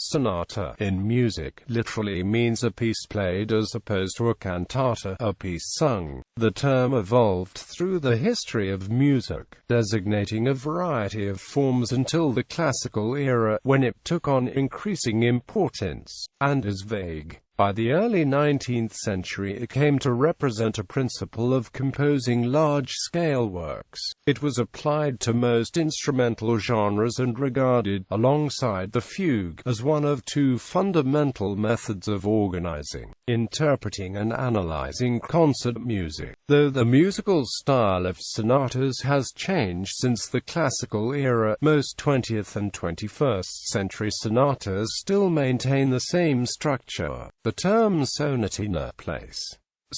Sonata in music literally means a piece played as opposed to a cantata, a piece sung. The term evolved through the history of music, designating a variety of forms until the classical era, when it took on increasing importance, and is vague. By the early 19th century it came to represent a principle of composing large-scale works. It was applied to most instrumental genres and regarded, alongside the fugue, as one of two fundamental methods of organizing, interpreting and analyzing concert music. Though the musical style of sonatas has changed since the classical era, most 20th and 21st century sonatas still maintain the same structure. The term sonatina place.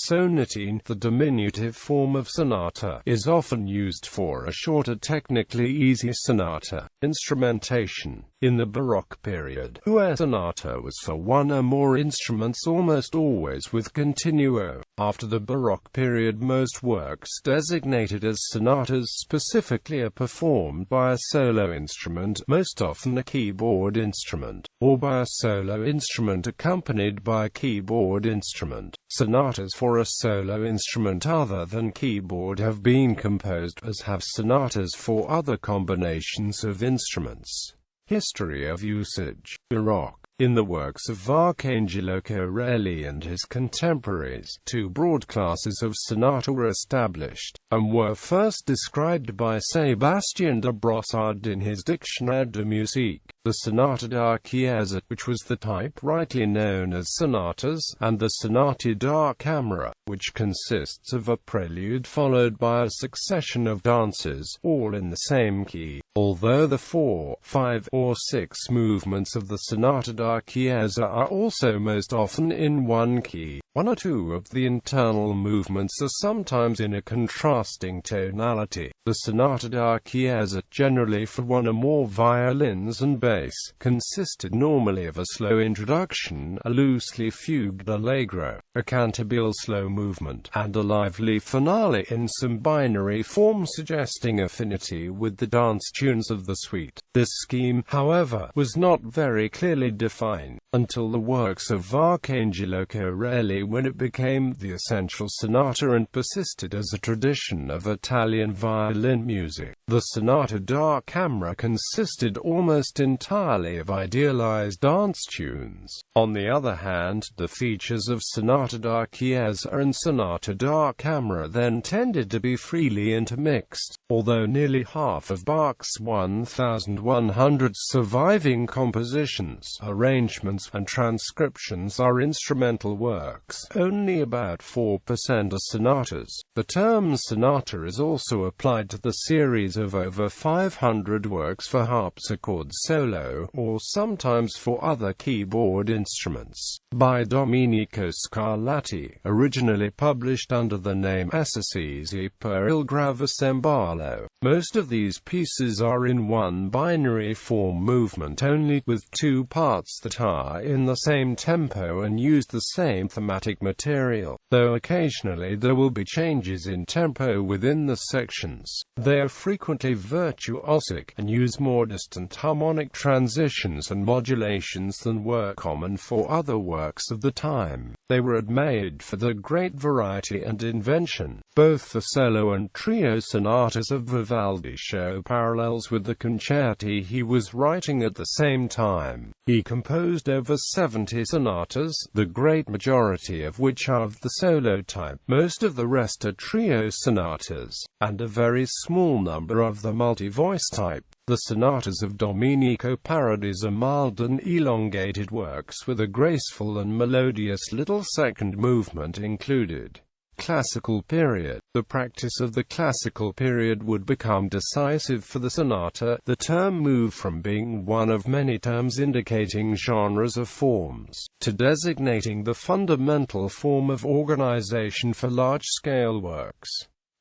Sonatine, the diminutive form of sonata, is often used for a shorter, technically easy sonata. Instrumentation. In the Baroque period, where sonata was for one or more instruments almost always with continuo. After the Baroque period, most works designated as sonatas specifically are performed by a solo instrument, most often a keyboard instrument, or by a solo instrument accompanied by a keyboard instrument. Sonatas for a solo instrument other than keyboard have been composed, as have sonatas for other combinations of instruments. History of usage. Baroque. In the works of Arcangelo Corelli and his contemporaries, two broad classes of sonata were established, and were first described by Sébastien de Brossard in his Dictionnaire de musique. The sonata da chiesa, which was the type rightly known as sonatas, and the sonata da camera, which consists of a prelude followed by a succession of dances, all in the same key. Although the 4, 5, or 6 movements of the sonata da chiesa are also most often in one key, one or two of the internal movements are sometimes in a contrasting tonality. The sonata da chiesa, generally for one or more violins and bass, consisted normally of a slow introduction, a loosely fugued allegro, a cantabile slow movement, and a lively finale in some binary form suggesting affinity with the dance tunes of the suite. This scheme, however, was not very clearly defined until the works of Arcangelo Corelli, when it became the essential sonata and persisted as a tradition of Italian violin music. The sonata da camera consisted almost entirely of idealized dance tunes. On the other hand, the features of sonata da chiesa and sonata da camera then tended to be freely intermixed, although nearly half of Bach's 1,100 surviving compositions, arrangements, and transcriptions are instrumental works. Only about 4% are sonatas. The term sonata is also applied to the series of over 500 works for harpsichord solo, or sometimes for other keyboard instruments, by Domenico Scarlatti, originally published under the name Esercizi per il Gravicembalo. Most of these pieces are in one binary form movement only, with two parts that are in the same tempo and use the same thematic material, though occasionally there will be changes in tempo within the sections. They are frequently virtuosic, and use more distant harmonic transitions and modulations than were common for other works of the time. They were made for the great variety and invention. Both the solo and trio sonatas of Vivaldi show parallels with the concerti he was writing at the same time. He composed over 70 sonatas, the great majority of which are of the solo type. Most of the rest are trio sonatas, and a very small number of the multi-voice type. The sonatas of Domenico Paradis are mild and elongated works with a graceful and melodious little second movement included. Classical period. The practice of the classical period would become decisive for the sonata. The term moved from being one of many terms indicating genres of forms, to designating the fundamental form of organization for large-scale works.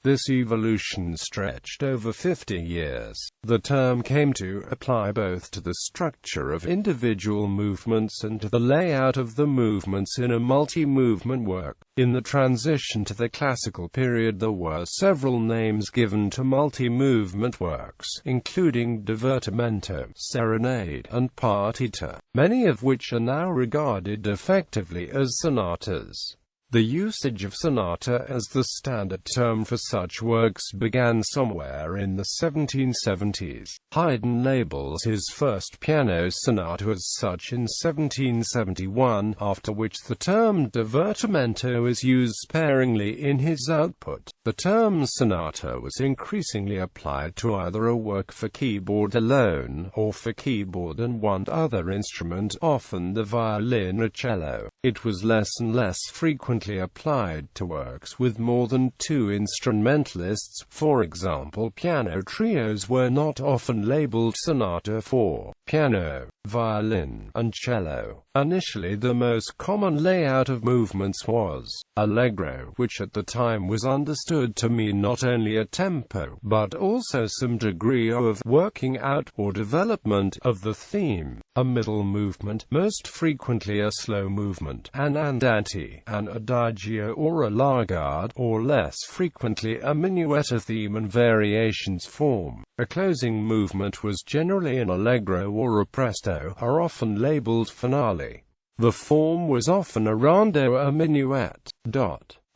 This evolution stretched over 50 years. The term came to apply both to the structure of individual movements and to the layout of the movements in a multi-movement work. In the transition to the classical period, there were several names given to multi-movement works, including divertimento, serenade, and partita, many of which are now regarded effectively as sonatas. The usage of sonata as the standard term for such works began somewhere in the 1770s. Haydn labels his first piano sonata as such in 1771, after which the term divertimento is used sparingly in his output. The term sonata was increasingly applied to either a work for keyboard alone, or for keyboard and one other instrument, often the violin or cello. It was less and less frequently applied to works with more than two instrumentalists. For example, piano trios were not often labeled sonata for piano, violin, and cello. Initially, the most common layout of movements was allegro, which at the time was understood to mean not only a tempo, but also some degree of working out or development of the theme. A middle movement, most frequently a slow movement, an andante, an adagio or a largade, or less frequently a minuet. A theme and variations form. A closing movement was generally an allegro or a presto, are often labeled finale. The form was often a rondo or a minuet.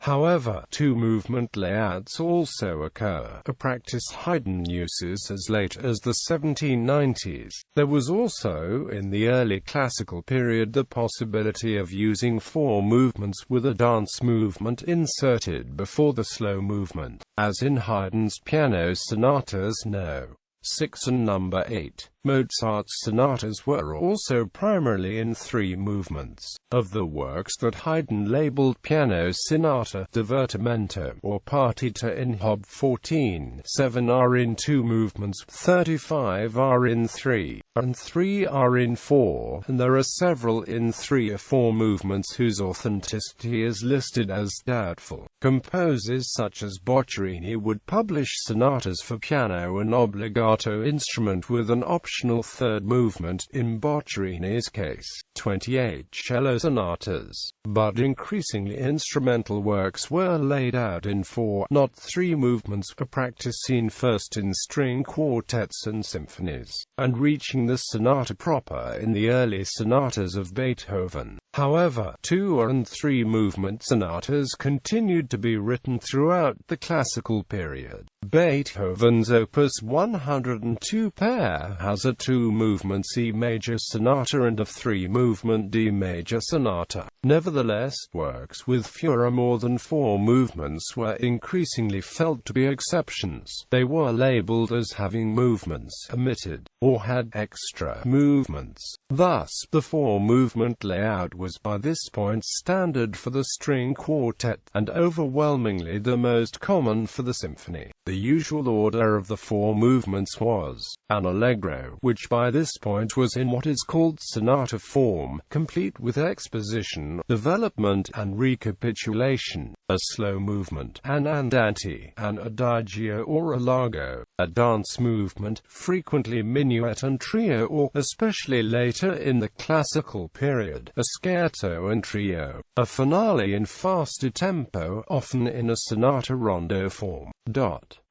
However, two-movement layouts also occur, a practice Haydn uses as late as the 1790s. There was also, in the early classical period, the possibility of using four movements with a dance movement inserted before the slow movement, as in Haydn's piano sonatas No. 6 and No. 8. Mozart's sonatas were also primarily in three movements. Of the works that Haydn labeled piano sonata, divertimento, or partita in Op. 14, 7 are in two movements, 35 are in 3, and 3 are in 4, and there are several in 3 or 4 movements whose authenticity is listed as doubtful. Composers such as Boccherini would publish sonatas for piano and obbligato instrument with an optional third movement, in Boccherini's case, 28 cello sonatas. But increasingly instrumental works were laid out in 4, not 3 movements, a practice seen first in string quartets and symphonies, and reaching the sonata proper in the early sonatas of Beethoven. However, 2 and 3 movement sonatas continued to be written throughout the classical period. Beethoven's Opus 102 pair has a 2-movement C major sonata and a 3-movement D major sonata. Nevertheless, works with fewer or more than 4 movements were increasingly felt to be exceptions. They were labeled as having movements omitted, or had extra movements. Thus, the 4-movement layout was by this point standard for the string quartet, and overwhelmingly the most common for the symphony. The usual order of the 4 movements was an allegro, which by this point was in what is called sonata form, complete with exposition, development, and recapitulation; a slow movement, an andante, an adagio or a largo; a dance movement, frequently minuet and trio, or, especially later in the classical period, a scherzo and trio; a finale in faster tempo, often in a sonata rondo form.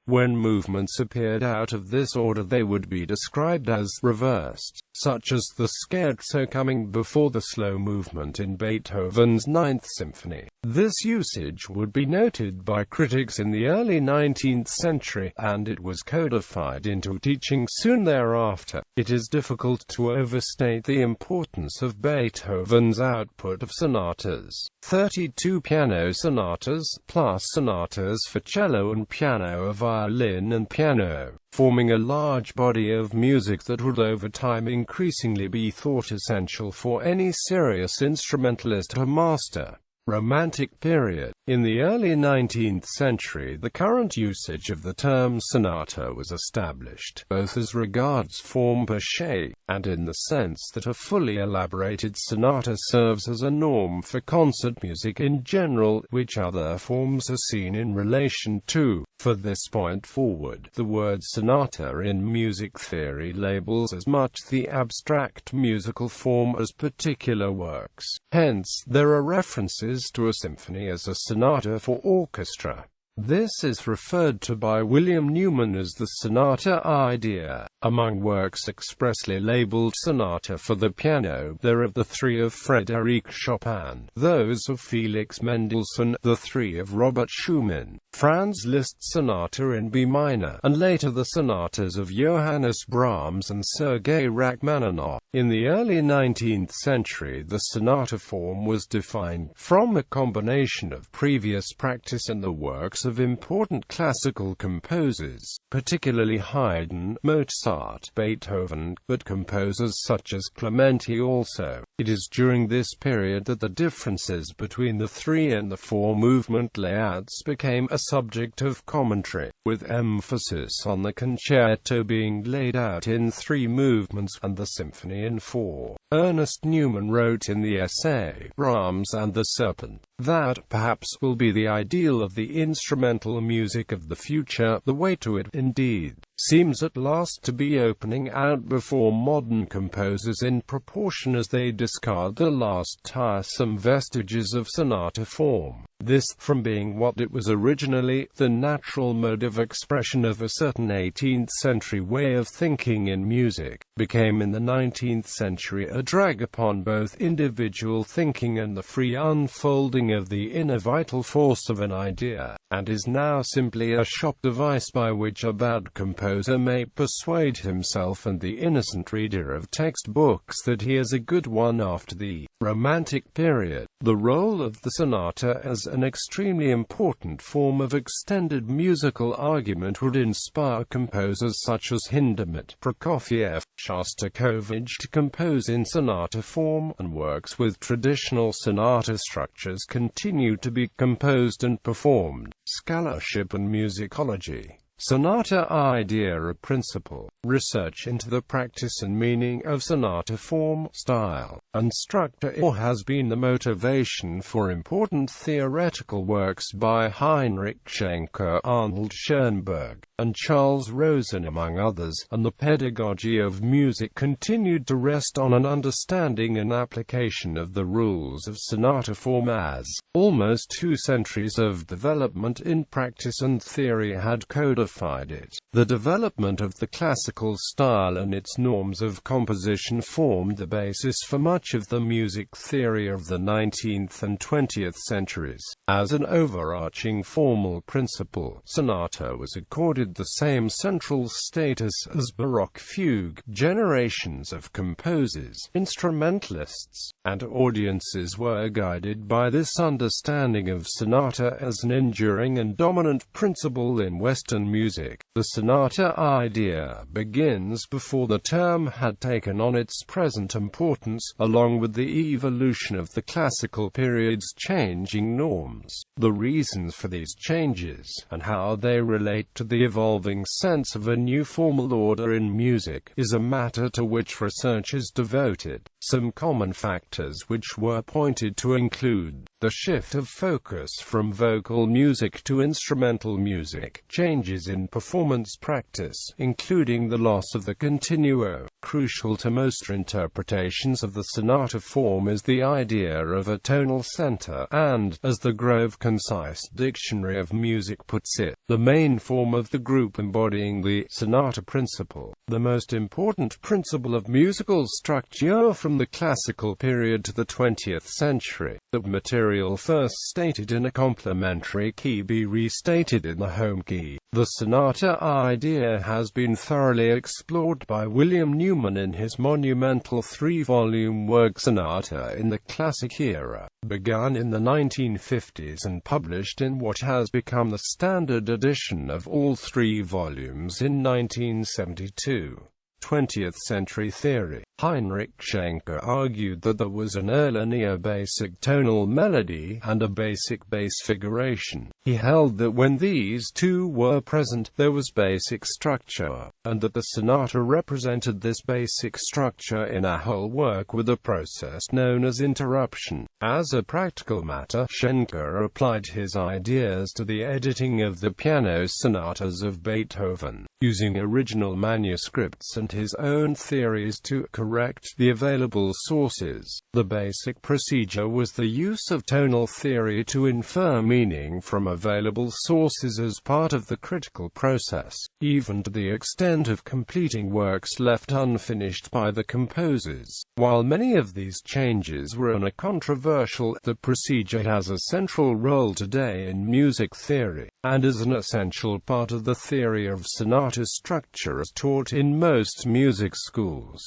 When movements appeared out of this order, they would be described as reversed, such as the scherzo coming before the slow movement in Beethoven's Ninth Symphony. This usage would be noted by critics in the early 19th century, and it was codified into teaching soon thereafter. It is difficult to overstate the importance of Beethoven's output of sonatas. 32 piano sonatas, plus sonatas for cello and piano, violin and piano, forming a large body of music that would over time increasingly be thought essential for any serious instrumentalist to master. Romantic period. In the early 19th century, the current usage of the term sonata was established, both as regards form per se, and in the sense that a fully elaborated sonata serves as a norm for concert music in general, which other forms are seen in relation to. For this point forward, the word sonata in music theory labels as much the abstract musical form as particular works. Hence, there are references to a symphony as a sonata for orchestra. This is referred to by William Newman as the sonata idea. Among works expressly labeled sonata for the piano, there are the three of Frédéric Chopin, those of Felix Mendelssohn, the three of Robert Schumann, Franz Liszt's sonata in B minor, and later the sonatas of Johannes Brahms and Sergei Rachmaninoff. In the early 19th century, the sonata form was defined from a combination of previous practice and the works of important classical composers, particularly Haydn, Mozart, Beethoven, but composers such as Clementi also. It is during this period that the differences between the three and the four movement layouts became a subject of commentary, with emphasis on the concerto being laid out in three movements and the symphony in four. Ernest Newman wrote in the essay, Brahms and the Serpent, that perhaps will be the ideal of the instrumental music of the future. The way to it, indeed, seems at last to be opening out before modern composers in proportion as they discard the last tiresome vestiges of sonata form. This, from being what it was originally, the natural mode of expression of a certain 18th century way of thinking in music, became in the 19th century a drag upon both individual thinking and the free unfolding of the inner vital force of an idea, and is now simply a shop device by which a bad composer may persuade himself and the innocent reader of textbooks that he is a good one. After the Romantic period, the role of the sonata as an extremely important form of extended musical argument would inspire composers such as Hindemith, Prokofiev, Shostakovich to compose in sonata form, and works with traditional sonata structures continue to be composed and performed. Scholarship and musicology. Sonata idea or principle. Research into the practice and meaning of sonata form, style, and structure has been the motivation for important theoretical works by Heinrich Schenker, Arnold Schoenberg, and Charles Rosen among others, and the pedagogy of music continued to rest on an understanding and application of the rules of sonata form as almost 2 centuries of development in practice and theory had codified it. The development of the classical style and its norms of composition formed the basis for much of the music theory of the 19th and 20th centuries. As an overarching formal principle, sonata was accorded the same central status as Baroque fugue. Generations of composers, instrumentalists, and audiences were guided by this understanding of sonata as an enduring and dominant principle in Western music. The sonata idea begins before the term had taken on its present importance, along with the evolution of the classical period's changing norms. The reasons for these changes, and how they relate to the evolving sense of a new formal order in music, is a matter to which research is devoted. Some common factors which were pointed to include the shift of focus from vocal music to instrumental music, changes in performance practice, including the loss of the continuo. Crucial to most interpretations of the sonata form is the idea of a tonal center, and, as the Grove Concise Dictionary of Music puts it, the main form of the group embodying the sonata principle, the most important principle of musical structure from the classical period to the 20th century. The material first stated in a complementary key be restated in the home key. The sonata idea has been thoroughly explored by William Newman in his monumental 3-volume work Sonata in the Classic Era, begun in the 1950s and published in what has become the standard edition of all 3 volumes in 1972. 20th century theory. Heinrich Schenker argued that there was an earlier neo-basic tonal melody and a basic bass figuration. He held that when these two were present, there was basic structure, and that the sonata represented this basic structure in a whole work with a process known as interruption. As a practical matter, Schenker applied his ideas to the editing of the piano sonatas of Beethoven, using original manuscripts and his own theories to correct the available sources. The basic procedure was the use of tonal theory to infer meaning from available sources as part of the critical process, even to the extent of completing works left unfinished by the composers. While many of these changes were uncontroversial, the procedure has a central role today in music theory, and is an essential part of the theory of sonata structure as taught in most music schools.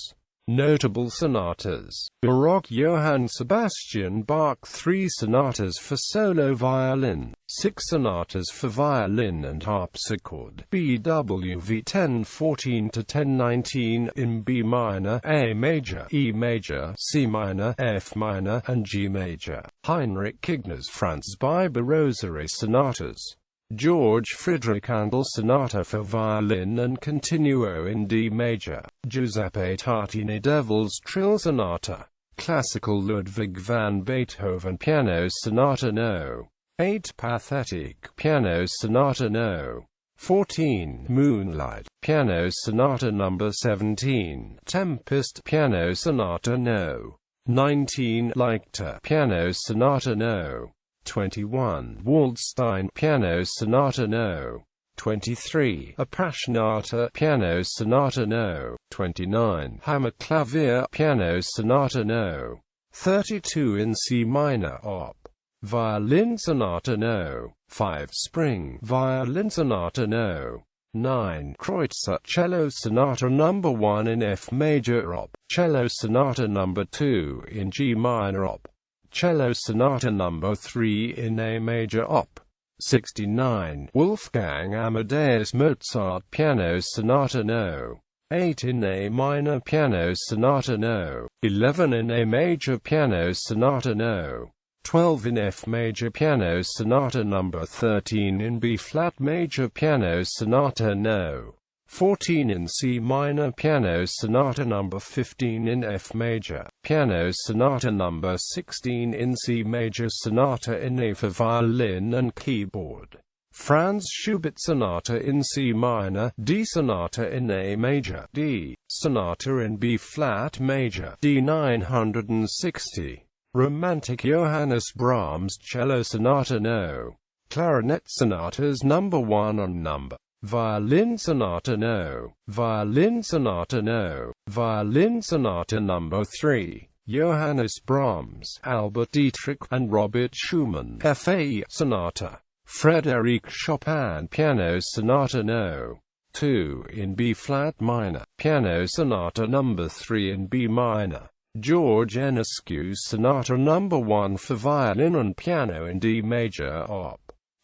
Notable sonatas: Baroque Johann Sebastian Bach, 3 sonatas for solo violin, 6 sonatas for violin and harpsichord, BWV 1014 to 1019 in B minor, A major, E major, C minor, F minor, and G major. Heinrich Kigner's Franz Biber Rosary sonatas. George Friedrich Handel Sonata for violin and continuo in D major. Giuseppe Tartini Devil's Trill Sonata. Classical Ludwig van Beethoven Piano Sonata No. 8 Pathetic Piano Sonata No. 14 Moonlight Piano Sonata No. 17 Tempest Piano Sonata No. 19 Leichter Piano Sonata No. 21 Waldstein Piano Sonata No. 23 Appassionata Piano Sonata No. 29 Hammerklavier Piano Sonata No. 32 in C minor Op. Violin Sonata No. 5 Spring Violin Sonata No. 9 Kreutzer Cello Sonata No. 1 in F major Op. Cello Sonata No. 2 in G minor Op. Cello Sonata No. 3 in A major Op. 69 Wolfgang Amadeus Mozart Piano Sonata No. 8 in A minor Piano Sonata No. 11 in A major Piano Sonata No. 12 in F major Piano Sonata No. 13 in B flat major Piano Sonata No. 14 in C minor Piano Sonata No. 15 in F major, Piano Sonata No. 16 in C major, Sonata in A for violin and keyboard. Franz Schubert Sonata in C minor, D Sonata in A major, D, Sonata in B flat major, D 960. Romantic Johannes Brahms Cello Sonata No. Clarinet Sonatas No. 1 and No. Violin Sonata No. Violin Sonata No. Violin Sonata No. 3. Johannes Brahms, Albert Dietrich, and Robert Schumann FA Sonata. Frédéric Chopin Piano Sonata No. 2 in B flat minor, Piano Sonata No. 3 in B minor. George Enescu's Sonata No. 1 for violin and piano in D major Op.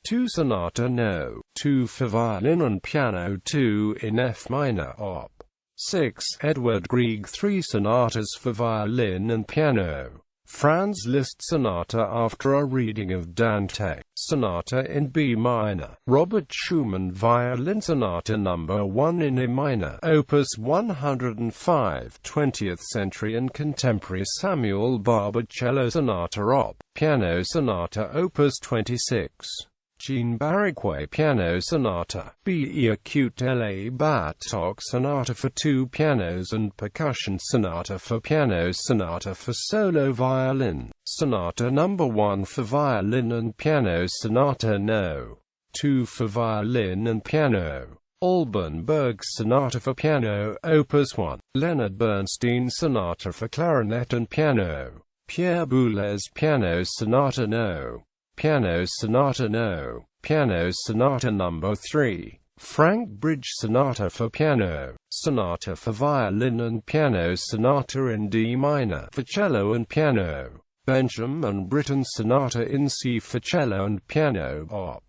2 Sonata No. 2 for violin and piano 2 in F minor Op. 6 Edward Grieg 3 sonatas for violin and piano. Franz Liszt Sonata after a reading of Dante. Sonata in B minor. Robert Schumann Violin Sonata No. 1 in A minor, Opus 105. 20th century and contemporary Samuel Barber Cello Sonata Op. Piano Sonata Opus 26. Jean Barraquet Piano Sonata, B. Acute La Bartók Sonata for 2 pianos and percussion Sonata for piano, Sonata for solo violin, Sonata No. 1 for violin and piano, Sonata No. 2 for violin and piano. Alban Berg Sonata for piano, Opus 1. Leonard Bernstein Sonata for clarinet and piano. Pierre Boulez Piano Sonata No. Piano Sonata No. Piano Sonata No. 3. Frank Bridge Sonata for piano, Sonata for violin and piano, Sonata in D minor for cello and piano. Benjamin Britten Sonata in C for cello and piano, Op.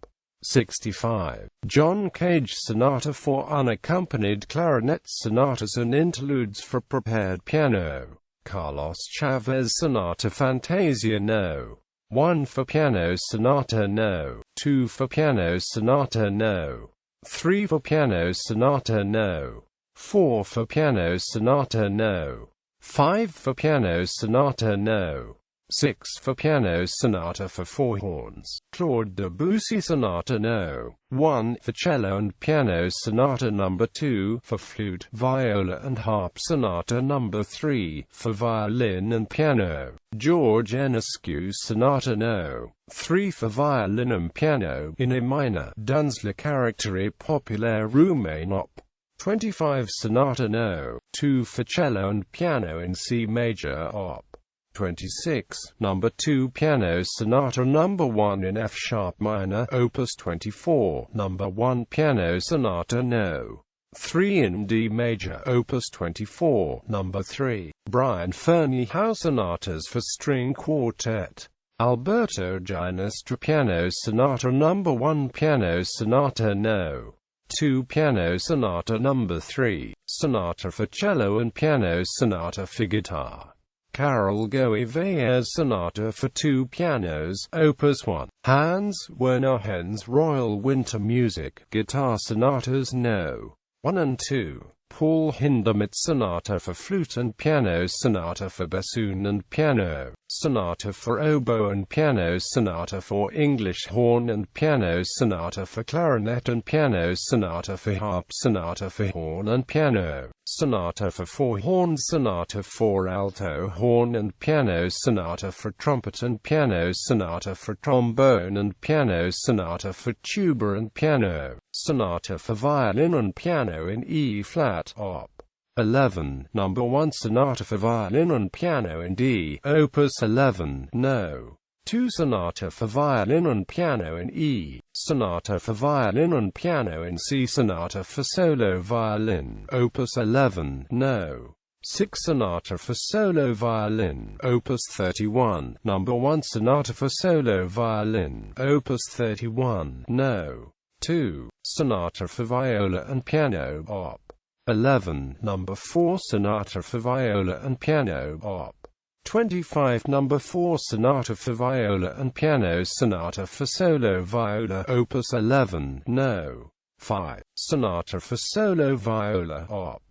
65. John Cage Sonata for unaccompanied clarinet, sonatas and interludes for prepared piano. Carlos Chavez Sonata Fantasia No. 1 for piano sonata No. 2 for piano sonata No. 3 for piano sonata No. 4 for piano sonata No. 5 for piano sonata No. 6 for piano sonata for four horns. Claude Debussy Sonata No. 1 for cello and piano sonata No. 2 for flute, viola and harp sonata No. 3 for violin and piano. George Enescu Sonata No. 3 for violin and piano in A minor. Duns le Caractère populaire roumain Op. 25 Sonata No. 2 for cello and piano in C major Op. 26, No. 2 Piano Sonata No. 1 in F sharp minor, Opus 24, No. 1 Piano Sonata No. 3 in D major, Opus 24, No. 3. Brian Ferney Howe Sonatas for String Quartet. Alberto Ginestra Piano Sonata No. 1 Piano Sonata No. 2 Piano Sonata No. 3, Sonata for cello and piano sonata for guitar. Carol Goey-Veyers Sonata for two pianos, Opus 1. Hans Werner Henze Royal Winter Music, Guitar Sonatas No. 1 and 2. Paul Hindemith Sonata for flute and piano, Sonata for bassoon and piano, Sonata for oboe and piano, Sonata for English horn and piano, Sonata for clarinet and piano, Sonata for harp, Sonata for horn and piano, Sonata for four horns, Sonata for alto horn and piano, Sonata for trumpet and piano, Sonata for trombone and piano, Sonata for tuba and piano, Sonata for violin and piano in E-flat, Op. 11, No. 1 Sonata for violin and piano in D, Opus 11, No. 2 Sonata for violin and piano in E, Sonata for violin and piano in C, Sonata for solo violin, Opus 11, No. 6 Sonata for solo violin, Opus 31, No. 1 Sonata for solo violin, Opus 31, No. 2, Sonata for viola and piano, Op. 11, No. 4 Sonata for viola and piano, Op. 25 No. 4 Sonata for viola and piano, Sonata for solo viola, Opus 11, No. 5, Sonata for solo viola, Op.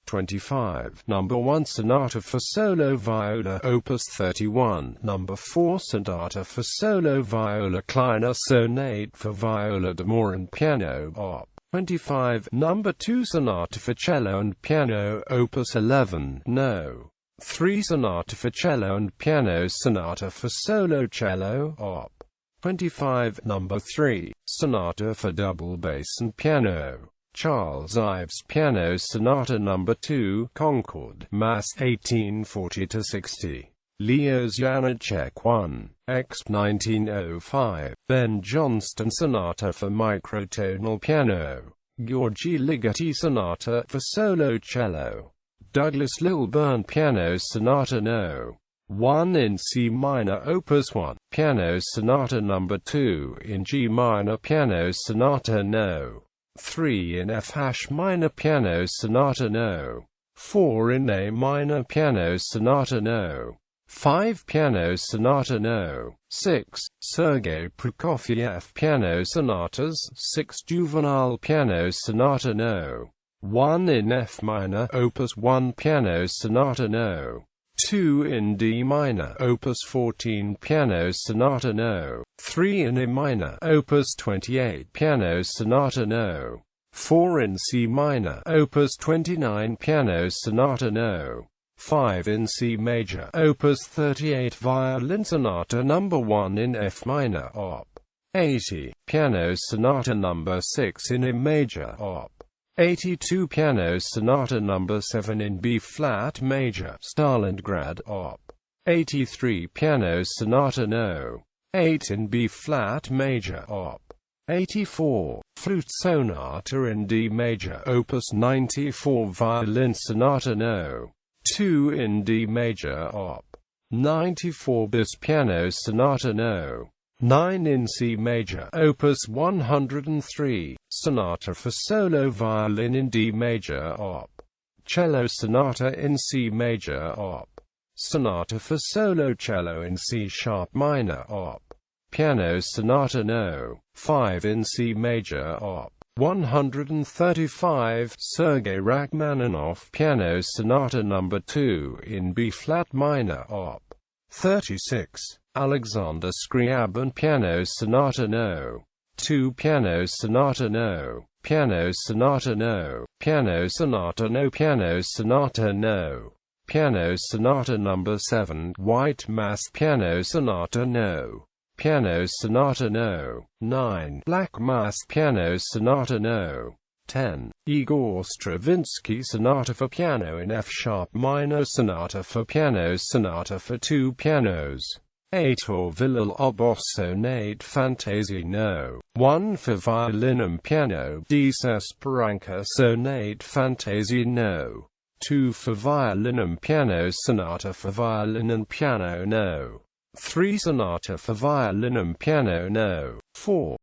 25, No. 1 Sonata for solo viola, Opus 31, No. 4 Sonata for solo viola, Kleiner Sonate for viola d'amore and piano, Op. 25, No. 2 Sonata for cello and piano, Opus 11, No. 3 Sonata for cello and piano, Sonata for solo cello, Op. 25, No. 3, Sonata for double bass and piano, Charles Ives Piano Sonata No. 2, Concord, Mass. 1840-60. Leo Janáček 1, Exp. 1905. Ben Johnston Sonata for microtonal piano, György Ligeti Sonata for solo cello, Douglas Lilburn Piano Sonata No. 1 in C minor, Opus 1, Piano Sonata No. 2 in G minor, Piano Sonata No. 3 in F' minor, Piano Sonata No. 4 in A minor, Piano Sonata No. 5 Piano Sonata No. 6, Sergei Prokofiev Piano Sonatas, 6 Juvenile Piano Sonata No. 1 in F minor, Opus 1 Piano Sonata No. 2 in D minor, Opus 14 Piano Sonata No. 3 in A minor, Opus 28 Piano Sonata No. 4 in C minor, Opus 29 Piano Sonata No. 5 in C major, Opus 38 Violin Sonata No. 1 in F minor, Op. 80, Piano Sonata No. 6 in A major, Op. 82 Piano Sonata No. 7 in B-flat major, Stalingrad, Op. 83 Piano Sonata No. 8 in B-flat major, Op. 84, Flute Sonata in D major, Opus 94 Violin Sonata No. 2 in D major, Op. 94 Bass Piano Sonata No. 9 in C major, Opus 103, Sonata for solo violin in D major Op. Cello Sonata in C major Op. Sonata for solo cello in C sharp minor Op. Piano Sonata No. 5 in C major Op. 135, Sergei Rachmaninoff Piano Sonata No. 2 in B flat minor Op. 36, Alexander Scriabin Piano Sonata No. 2 Piano Sonata No. Piano Sonata No. Piano Sonata No. Piano Sonata No. Piano Sonata No. 7 White Mass Piano Sonata No. Piano Sonata No. 9 Black Mass Piano Sonata No. 10 Igor Stravinsky Sonata for piano in F sharp minor Sonata for piano Sonata for two pianos. 8 Orville Obos Sonate Fantasie No. 1 for violin and piano D. Esperanca Sonate Fantasie No. 2 for violin and piano Sonata for violin and piano No. 3 Sonata for violin and piano No. 4